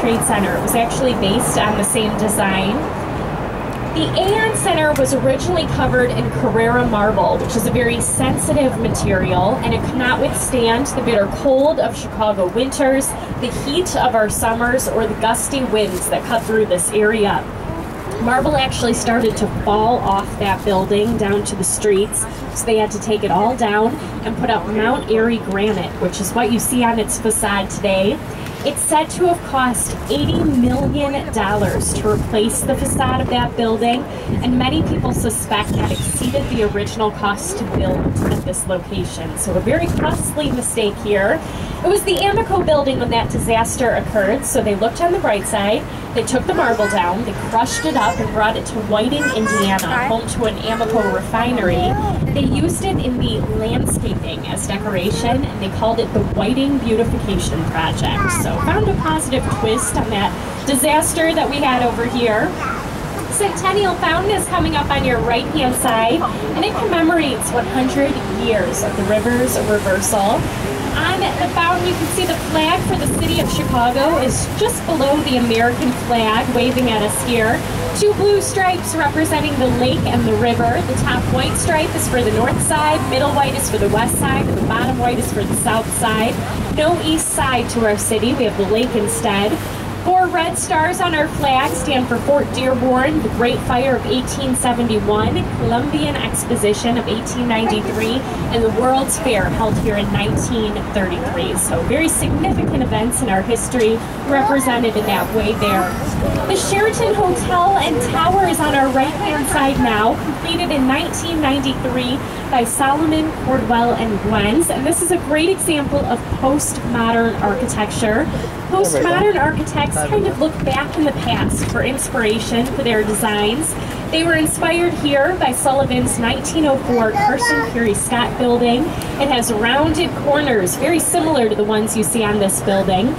Trade Center. It was actually based on the same design. The Aon Center was originally covered in Carrara marble, which is a very sensitive material, and it could not withstand the bitter cold of Chicago winters, the heat of our summers, or the gusty winds that cut through this area. Marble actually started to fall off that building down to the streets, so they had to take it all down and put up Mount Airy granite, which is what you see on its facade today. It's said to have cost $80 million to replace the facade of that building, and many people suspect that exceeded the original cost to build at this location. So a very costly mistake here. It was the Amoco building when that disaster occurred, so they looked on the bright side, they took the marble down, they crushed it up and brought it to Whiting, Indiana, home to an Amoco refinery. They used it in the landscaping as decoration, and they called it the Whiting Beautification Project. So found a positive twist on that disaster that we had over here. Centennial Fountain is coming up on your right-hand side, and it commemorates 100 years of the river's reversal. On the fountain, you can see the flag for the city of Chicago is just below the American flag, waving at us here. Two blue stripes representing the lake and the river. The top white stripe is for the north side, middle white is for the west side, and the bottom white is for the south side. No east side to our city, we have the lake instead. 4 red stars on our flag stand for Fort Dearborn, the Great Fire of 1871, Columbian Exposition of 1893, and the World's Fair held here in 1933. So very significant events in our history represented in that way there. The Sheraton Hotel and Tower is on our right-hand side now, completed in 1993 by Solomon, Cordwell, and Gwens. And this is a great example of postmodern architecture. Postmodern architects kind of look back in the past for inspiration for their designs. They were inspired here by Sullivan's 1904 Carson Curie Scott building. It has rounded corners, very similar to the ones you see on this building.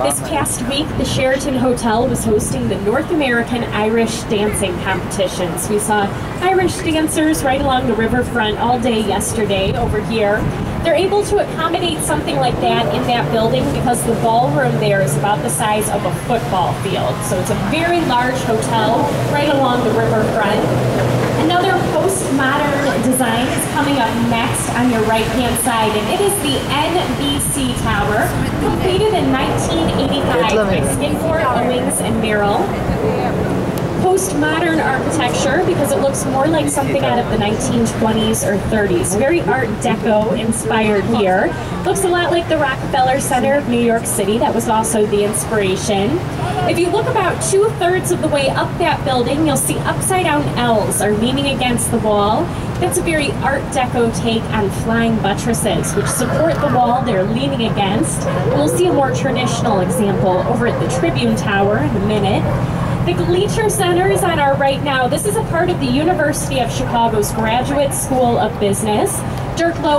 This past week, the Sheraton Hotel was hosting the North American Irish Dancing Competitions. We saw Irish dancers right along the riverfront all day yesterday over here. They're able to accommodate something like that in that building because the ballroom there is about the size of a football field. So it's a very large hotel right along the riverfront. Another postmodern design is coming up next on your right-hand side, and it is the NBC Tower, completed in 1985 by Skinford, Owings, and Merrill. Postmodern architecture because it looks more like something out of the 1920s or 30s. Very Art Deco inspired here. Looks a lot like the Rockefeller Center of New York City. That was also the inspiration. If you look about 2/3 of the way up that building, you'll see upside-down L's are leaning against the wall. That's a very Art Deco take on flying buttresses, which support the wall they're leaning against. And we'll see a more traditional example over at the Tribune Tower in a minute. The Gleacher Center is on our right now. This is a part of the University of Chicago's Graduate School of Business. Dirk Low